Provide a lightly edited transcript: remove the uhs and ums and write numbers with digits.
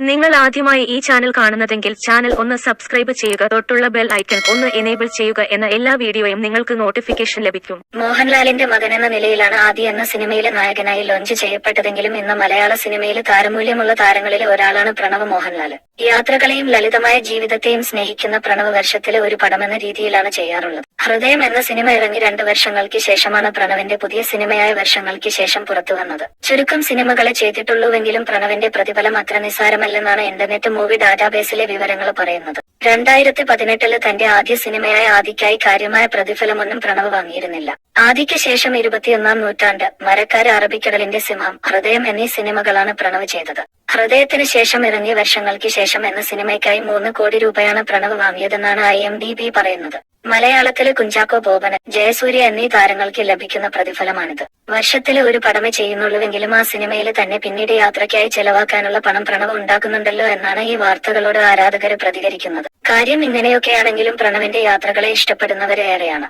നിങ്ങൾ ആദ്യമായി ഈ ചാനൽ കാണുന്നതെങ്കിൽ ചാനൽ ഒന്ന് സബ്സ്ക്രൈബ് ചെയ്യുക, തൊട്ടുള്ള ബെൽ ഐക്കൺ ഒന്ന് എനേബിൾ ചെയ്യുക. എന്ന എല്ലാ വീഡിയോയും നിങ്ങൾക്ക് നോട്ടിഫിക്കേഷൻ ലഭിക്കും. മോഹൻലാലിന്റെ മകൻ എന്ന നിലയിലാണ് ആദി എന്ന സിനിമയിലെ നായകനായി ലോഞ്ച് ചെയ്യപ്പെട്ടതെങ്കിലും ഇന്ന് മലയാള സിനിമയിൽ താരമൂല്യമുള്ള താരങ്ങളിലെ ഒരാളാണ് പ്രണവ് മോഹൻലാൽ. യാത്രകളെയും ലളിതമായ ജീവിതത്തെയും സ്നേഹിക്കുന്ന പ്രണവ് വർഷത്തിലെ ഒരു പടമെന്ന രീതിയിലാണ് ചെയ്യാറുള്ളത്. ഹൃദയം എന്ന സിനിമ ഇറങ്ങി 2 വർഷങ്ങൾക്ക് ശേഷമാണ് പ്രണവിന്റെ പുതിയ സിനിമയായ വർഷങ്ങൾക്ക് ശേഷം പുറത്തുവന്നത്. ചുരുക്കം സിനിമകളെ ചെയ്തിട്ടുള്ളൂവെങ്കിലും പ്രണവിന്റെ പ്രതിഫലം അത്ര നിസ്സാരമല്ലെന്നാണ് ഇന്റർനെറ്റ് മൂവി ഡാറ്റാബേസിലെ വിവരങ്ങൾ പറയുന്നത്. 2018 തന്റെ ആദ്യ സിനിമയായ ആദിക്കായി കാര്യമായ പ്രതിഫലമൊന്നും പ്രണവ് വാങ്ങിയിരുന്നില്ല. ആദിക്ക് ശേഷം 21ാം നൂറ്റാണ്ട്, മരക്കാര്, അറബിക്കടലിന്റെ സിംഹം, ഹൃദയം എന്നീ സിനിമകളാണ് പ്രണവ് ചെയ്തത്. ഹൃദയത്തിന് ശേഷം ഇറങ്ങിയ വർഷങ്ങൾക്ക് ശേഷം എന്ന സിനിമയ്ക്കായി 3 കോടി രൂപയാണ് പ്രണവ് വാങ്ങിയതെന്നാണ് IMDb പറയുന്നത്. മലയാളത്തിലെ കുഞ്ചാക്കോ ബോബന്, ജയസൂര്യ എന്നീ താരങ്ങൾക്ക് ലഭിക്കുന്ന പ്രതിഫലമാണിത്. വർഷത്തിലെ ഒരു പടമേ ചെയ്യുന്നുള്ളൂവെങ്കിലും ആ സിനിമയിൽ തന്നെ പിന്നീട് യാത്രയ്ക്കായി ചെലവാക്കാനുള്ള പണം പ്രണവ് ഉണ്ടാക്കുന്നുണ്ടല്ലോ എന്നാണ് ഈ വാർത്തകളോട് ആരാധകര് പ്രതികരിക്കുന്നത്. കാര്യം ഇങ്ങനെയൊക്കെയാണെങ്കിലും പ്രണവിന്റെ യാത്രകളെ ഇഷ്ടപ്പെടുന്നവരേറെയാണ്.